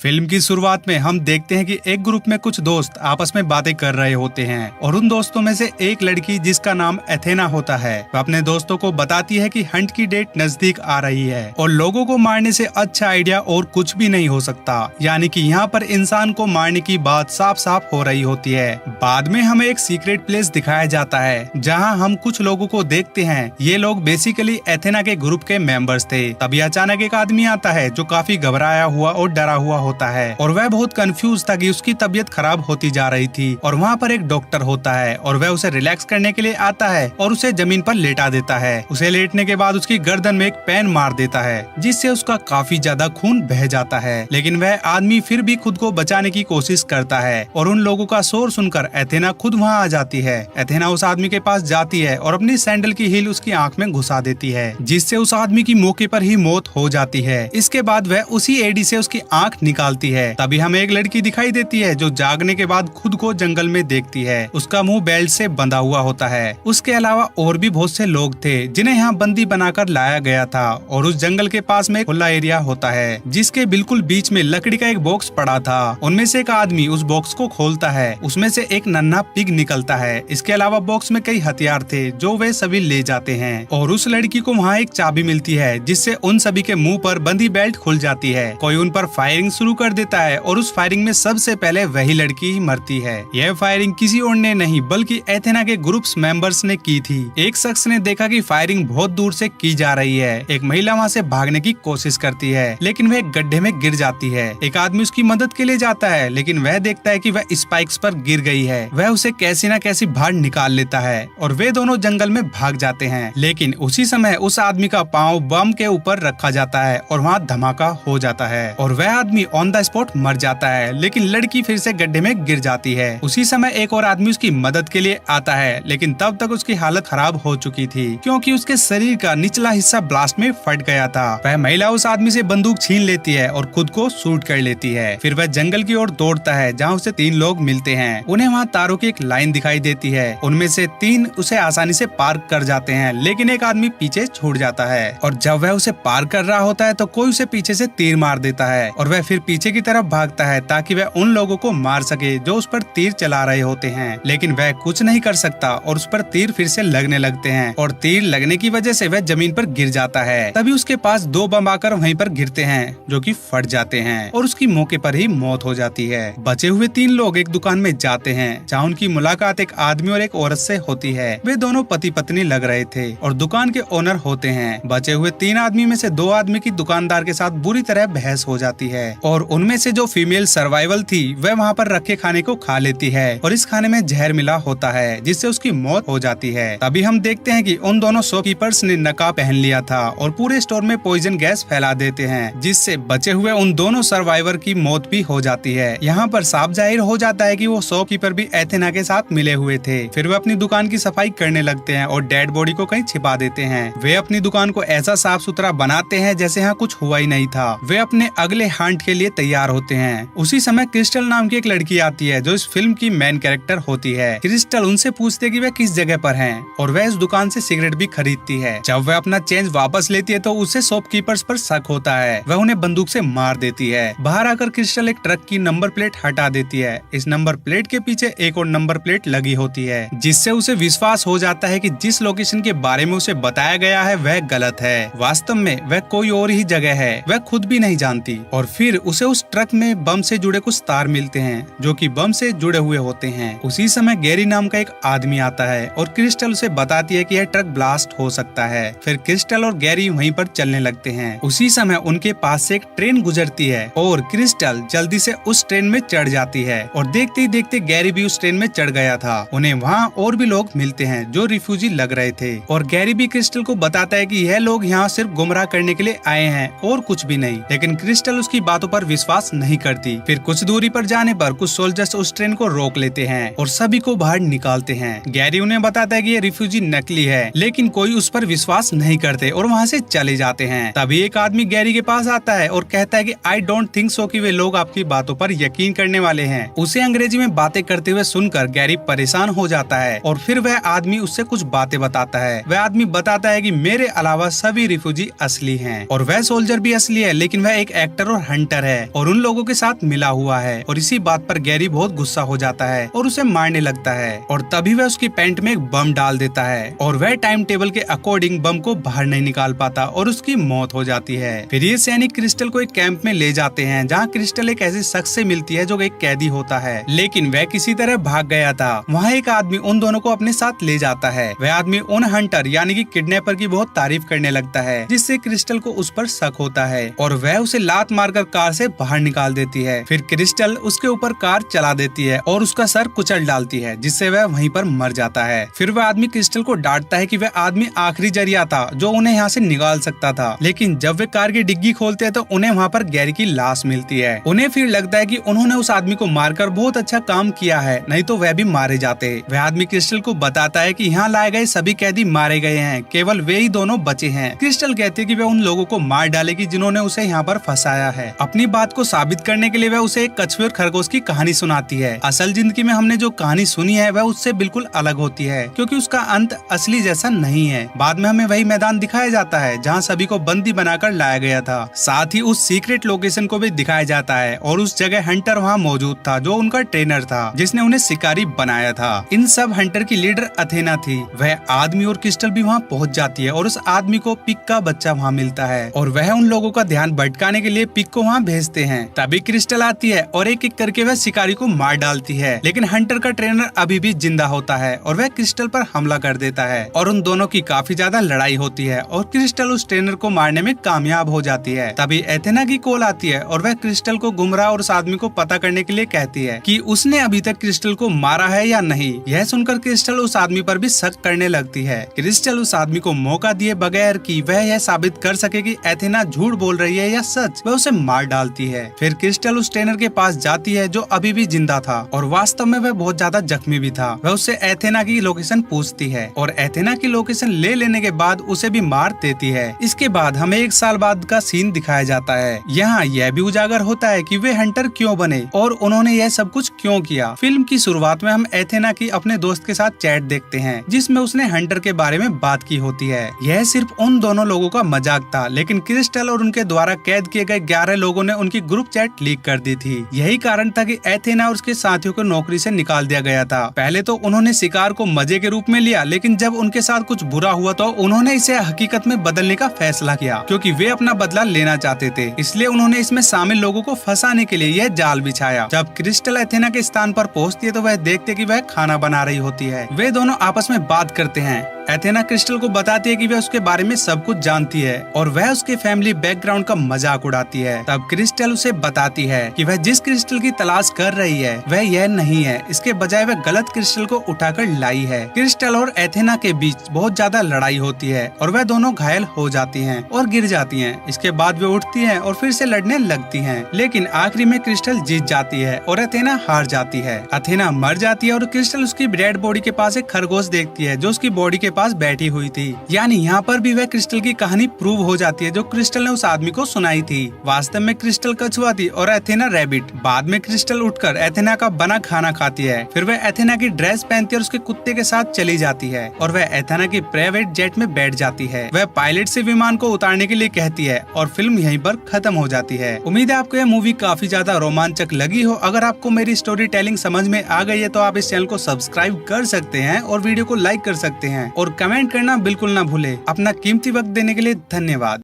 Film की शुरुआत में हम देखते हैं कि एक ग्रुप में कुछ दोस्त आपस में बातें कर रहे होते हैं और उन दोस्तों में से एक लड़की जिसका नाम एथेना होता है वह अपने दोस्तों को बताती है कि हंट की डेट नजदीक आ रही है और लोगों को मारने से अच्छा आइडिया और कुछ भी नहीं हो सकता। यानी कि यहाँ पर इंसान को मारने की बात साफ साफ हो रही होती है। बाद में हमें एक सीक्रेट प्लेस दिखाया जाता है जहाँ हम कुछ लोगों को देखते हैं। ये लोग बेसिकली एथेना के ग्रुप के मेंबर्स थे। तभी अचानक एक आदमी आता है जो काफी घबराया हुआ और डरा हुआ होता है और वह बहुत कंफ्यूज था कि उसकी तबीयत खराब होती जा रही थी। और वहाँ पर एक डॉक्टर होता है और वह उसे रिलैक्स करने के लिए आता है और उसे जमीन पर लेटा देता है। उसे लेटने के बाद उसकी गर्दन में एक पेन मार देता है जिससे उसका काफी ज्यादा खून बह जाता है। लेकिन वह आदमी फिर भी खुद को बचाने की कोशिश करता है और उन लोगों का शोर सुनकर एथेना खुद वहाँ आ जाती है। एथेना उस आदमी के पास जाती है और अपनी सैंडल की हील उसकी आंख में घुसा देती है जिससे उस आदमी की मौके पर ही मौत हो जाती है। इसके बाद वह उसी एडी से उसकी आंख निकालती है। तभी हमें एक लड़की दिखाई देती है जो जागने के बाद खुद को जंगल में देखती है। उसका मुंह बेल्ट से बंधा हुआ होता है। उसके अलावा और भी बहुत से लोग थे जिन्हें यहाँ बंदी बनाकर लाया गया था और उस जंगल के पास में खुला एरिया होता है जिसके बिल्कुल बीच में लकड़ी का एक बॉक्स पड़ा था। उनमें से एक आदमी उस बॉक्स को खोलता है। उसमें से एक नन्हा पिग निकलता है। इसके अलावा बॉक्स में कई हथियार थे जो वे सभी ले जाते हैं और उस लड़की को वहाँ एक चाबी मिलती है जिससे उन सभी के मुंह पर बंदी बेल्ट खुल जाती है। कोई उन पर फायरिंग शुरू कर देता है और उस फायरिंग में सबसे पहले वही लड़की ही मरती है। यह फायरिंग किसी और ने नहीं बल्कि एथेना के ग्रुप्स मेंबर्स ने की थी। एक शख्स ने देखा कि फायरिंग बहुत दूर से की जा रही है। एक महिला वहाँ से भागने की कोशिश करती है लेकिन वह एक गड्ढे में गिर जाती है। एक आदमी उसकी मदद के लिए जाता है लेकिन वह देखता है कि वह स्पाइक्स पर गिर गई है। वह उसे कैसी न कैसी बाहर निकाल लेता है और वे दोनों जंगल में भाग जाते हैं। लेकिन उसी समय उस आदमी का पाँव बम के ऊपर रखा जाता है और वहाँ धमाका हो जाता है और वह आदमी ऑन द स्पॉट मर जाता है। लेकिन लड़की फिर से गड्ढे में गिर जाती है। उसी समय एक और आदमी उसकी मदद के लिए आता है लेकिन तब तक उसकी हालत खराब हो चुकी थी क्योंकि उसके शरीर का निचला हिस्सा ब्लास्ट में फट गया था। वह महिला उस आदमी से बंदूक छीन लेती है और खुद को शूट कर लेती है। फिर वह जंगल की ओर दौड़ता है जहाँ उसे 3 लोग मिलते हैं। उन्हें वहाँ तारों की एक लाइन दिखाई देती है। उनमें से 3 उसे आसानी से पार कर जाते हैं लेकिन एक आदमी पीछे छूट जाता है और जब वह उसे पार कर रहा होता है तो कोई उसे पीछे से तीर मार देता है और वह फिर पीछे की तरफ भागता है ताकि वह उन लोगों को मार सके जो उस पर तीर चला रहे होते हैं। लेकिन वह कुछ नहीं कर सकता और उस पर तीर फिर से लगने लगते हैं और तीर लगने की वजह से वह जमीन पर गिर जाता है। तभी उसके पास 2 बम आकर वहीं पर गिरते हैं जो कि फट जाते हैं और उसकी मौके पर ही मौत हो जाती है। बचे हुए 3 लोग एक दुकान में जाते हैं जहाँ उनकी मुलाकात एक आदमी और एक औरत से होती है। वे दोनों पति पत्नी लग रहे थे और दुकान के ओनर होते हैं। बचे हुए 3 आदमी में से 2 आदमी की दुकानदार के साथ बुरी तरह बहस हो जाती है और उनमें से जो फीमेल सर्वाइवल थी वह वहाँ पर रखे खाने को खा लेती है और इस खाने में जहर मिला होता है जिससे उसकी मौत हो जाती है। तभी हम देखते हैं कि उन दोनों शॉपकीपर्स ने नकाब पहन लिया था और पूरे स्टोर में पॉइजन गैस फैला देते हैं जिससे बचे हुए उन दोनों सर्वाइवर की मौत भी हो जाती है। यहाँ पर साफ जाहिर हो जाता है कि वो शॉपकीपर भी एथेना के साथ मिले हुए थे। फिर वे अपनी दुकान की सफाई करने लगते हैं और डेड बॉडी को कहीं छिपा देते हैं। वे अपनी दुकान को ऐसा साफ सुथरा बनाते हैं जैसे यहाँ कुछ हुआ ही नहीं था। वे अपने अगले हंट के लिए तैयार होते हैं। उसी समय क्रिस्टल नाम की एक लड़की आती है जो इस फिल्म की मेन कैरेक्टर होती है। क्रिस्टल उनसे पूछती है कि वह किस जगह पर हैं और वह इस दुकान से सिगरेट भी खरीदती है। जब वह अपना चेंज वापस लेती है तो उसे शॉपकीपर्स पर शक होता है। वह उन्हें बंदूक से मार देती है। बाहर आकर क्रिस्टल एक ट्रक की नंबर प्लेट हटा देती है। इस नंबर प्लेट के पीछे एक और नंबर प्लेट लगी होती है जिससे उसे विश्वास हो जाता है कि जिस लोकेशन के बारे में उसे बताया गया है वह गलत है। वास्तव में वह कोई और ही जगह है। वह खुद भी नहीं जानती और फिर उसे उस ट्रक में बम से जुड़े कुछ तार मिलते हैं जो कि बम से जुड़े हुए होते हैं। उसी समय गैरी नाम का एक आदमी आता है और क्रिस्टल उसे बताती है कि यह ट्रक ब्लास्ट हो सकता है। फिर क्रिस्टल और गैरी वहीं पर चलने लगते हैं। उसी समय उनके पास से एक ट्रेन गुजरती है और क्रिस्टल जल्दी से उस ट्रेन में चढ़ जाती है और देखते ही देखते गैरी भी उस ट्रेन में चढ़ गया था। उन्हें वहाँ और भी लोग मिलते हैं जो रिफ्यूजी लग रहे थे और गैरी भी क्रिस्टल को बताता है कि यह लोग यहाँ सिर्फ गुमराह करने के लिए आए हैं और कुछ भी नहीं। लेकिन क्रिस्टल उसकी बातों पर विश्वास नहीं करती। फिर कुछ दूरी पर जाने पर कुछ सोल्जर्स उस ट्रेन को रोक लेते हैं और सभी को बाहर निकालते हैं। गैरी उन्हें बताता है कि ये रिफ्यूजी नकली है लेकिन कोई उस पर विश्वास नहीं करते और वहाँ से चले जाते हैं। तभी एक आदमी गैरी के पास आता है और कहता है कि आई डोंट थिंक सो कि वे लोग आपकी बातों पर यकीन करने वाले हैं। उसे अंग्रेजी में बातें करते हुए सुनकर गैरी परेशान हो जाता है और फिर वह आदमी उससे कुछ बातें बताता है। वह आदमी बताता है कि मेरे अलावा सभी रिफ्यूजी असली हैं और वह सोल्जर भी असली है लेकिन वह एक एक्टर और हंटर है है और उन लोगों के साथ मिला हुआ है। और इसी बात पर गैरी बहुत गुस्सा हो जाता है और उसे मारने लगता है और तभी वह उसकी पैंट में एक बम डाल देता है और वह टाइम टेबल के अकॉर्डिंग बम को बाहर नहीं निकाल पाता और उसकी मौत हो जाती है। फिर ये सैनिक क्रिस्टल को एक कैंप में ले जाते हैं जहाँ क्रिस्टल एक ऐसे शख्स से मिलती है जो एक कैदी होता है, लेकिन वह किसी तरह भाग गया था। वहाँ एक आदमी उन दोनों को अपने साथ ले जाता है। वह आदमी उन हंटर यानी कि किडनैपर की बहुत तारीफ करने लगता है, जिससे क्रिस्टल को उस पर शक होता है और वह उसे लात मारकर कार से बाहर निकाल देती है। फिर क्रिस्टल उसके ऊपर कार चला देती है और उसका सर कुचल डालती है, जिससे वह वहीं पर मर जाता है। फिर वह आदमी क्रिस्टल को डांटता है कि वह आदमी आखिरी जरिया था जो उन्हें यहाँ से निकाल सकता था, लेकिन जब वे कार की डिग्गी खोलते हैं तो उन्हें वहाँ पर गैरी की लाश मिलती है। उन्हें फिर लगता है कि उन्होंने उस आदमी को मारकर बहुत अच्छा काम किया है, नहीं तो वह भी मारे जाते। वह आदमी क्रिस्टल को बताता है कि यहाँ लाए गए सभी कैदी मारे गए हैं, केवल वे ही दोनों बचे हैं। क्रिस्टल कहती है कि वह उन लोगों को मार डालेगी जिन्होंने उसे यहाँ पर फंसाया है। अपनी बात को साबित करने के लिए वह उसे एक कछुए और खरगोश की कहानी सुनाती है। असल जिंदगी में हमने जो कहानी सुनी है वह उससे बिल्कुल अलग होती है, क्योंकि उसका अंत असली जैसा नहीं है। बाद में हमें वही मैदान दिखाया जाता है जहाँ सभी को बंदी बनाकर लाया गया था। साथ ही उस सीक्रेट लोकेशन को भी दिखाया जाता है और उस जगह हंटर वहाँ मौजूद था जो उनका ट्रेनर था, जिसने उन्हें शिकारी बनाया था। इन सब हंटर की लीडर अथेना थी। वह आदमी और क्रिस्टल भी वहाँ पहुँच जाती है और उस आदमी को पिक का बच्चा वहाँ मिलता है और वह उन लोगों का ध्यान भटकाने के लिए पिक को वहाँ भेजते हैं। तभी क्रिस्टल आती है और एक एक करके वह शिकारी को मार डालती है, लेकिन हंटर का ट्रेनर अभी भी जिंदा होता है और वह क्रिस्टल पर हमला कर देता है और उन दोनों की काफी ज्यादा लड़ाई होती है और क्रिस्टल उस ट्रेनर को मारने में कामयाब हो जाती है। तभी एथेना की कॉल आती है और वह क्रिस्टल को गुमराह और उस आदमी को पता करने के लिए कहती है कि उसने अभी तक क्रिस्टल को मारा है या नहीं। यह सुनकर क्रिस्टल उस आदमी पर भी शक करने लगती है। क्रिस्टल उस आदमी को मौका दिए बगैर कि वह यह साबित कर सके कि एथेना झूठ बोल रही है या सच, वह उसे मार डालती है। फिर क्रिस्टल उस ट्रेनर के पास जाती है जो अभी भी जिंदा था और वास्तव में वह बहुत ज्यादा जख्मी भी था। वह उससे एथेना की लोकेशन पूछती है और एथेना की लोकेशन ले लेने के बाद उसे भी मार देती है। इसके बाद हमें 1 साल बाद का सीन दिखाया जाता है। यहाँ यह भी उजागर होता है कि वे हंटर क्यों बने और उन्होंने यह सब कुछ क्यों किया। फिल्म की शुरुआत में हम एथेना की अपने दोस्त के साथ चैट देखते हैं, जिसमें उसने हंटर के बारे में बात की होती है। यह सिर्फ उन दोनों लोगों का मजाक था, लेकिन क्रिस्टल और उनके द्वारा कैद किए गए 11 लोगों ने उनकी ग्रुप चैट लीक कर दी थी। यही कारण था कि एथेना और उसके साथियों को नौकरी से निकाल दिया गया था। पहले तो उन्होंने शिकार को मजे के रूप में लिया, लेकिन जब उनके साथ कुछ बुरा हुआ तो उन्होंने इसे हकीकत में बदलने का फैसला किया, क्योंकि वे अपना बदला लेना चाहते थे। इसलिए उन्होंने इसमें शामिल लोगों को फंसाने के लिए यह जाल बिछाया। जब क्रिस्टल एथेना के स्थान पर पहुंचती है तो वह देखते कि वह खाना बना रही होती है। वे दोनों आपस में बात करते हैं। एथेना क्रिस्टल को बताती है कि वह उसके बारे में सब कुछ जानती है और वह उसके फैमिली बैकग्राउंड का मजाक उड़ाती है। तब क्रिस्टल उसे बताती है कि वह जिस क्रिस्टल की तलाश कर रही है वह यह नहीं है, इसके बजाय वह गलत क्रिस्टल को उठाकर लाई है। क्रिस्टल और एथेना के बीच बहुत ज्यादा लड़ाई होती है और वह दोनों घायल हो जाती हैं और गिर जाती हैं। इसके बाद वे उठती हैं और फिर से लड़ने लगती हैं, लेकिन आखिरी में क्रिस्टल जीत जाती है और एथेना हार जाती है। एथेना मर जाती है और क्रिस्टल उसकी डेड बॉडी के पास एक खरगोश देखती है जो उसकी बॉडी के पास बैठी हुई थी। यानी यहाँ पर भी वह क्रिस्टल की कहानी प्रूव हो जाती है जो क्रिस्टल ने उस आदमी को सुनाई थी। वास्तव में क्रिस्टल कछुआ थी और एथेना रैबिट। बाद में क्रिस्टल उठकर एथेना का बना खाना खाती है। फिर वह एथेना की ड्रेस पहनती है और उसके कुत्ते के साथ चली जाती है और वह एथेना की प्राइवेट जेट में बैठ जाती है। वह पायलट से विमान को उतारने के लिए कहती है और फिल्म यहीं पर खत्म हो जाती है। उम्मीद है आपको यह मूवी काफी ज्यादा रोमांचक लगी हो। अगर आपको मेरी स्टोरी टेलिंग समझ में आ गई है तो आप इस चैनल को सब्सक्राइब कर सकते हैं और वीडियो को लाइक कर सकते हैं और कमेंट करना बिल्कुल ना भूले। अपना कीमती वक्त देने के लिए धन्यवाद।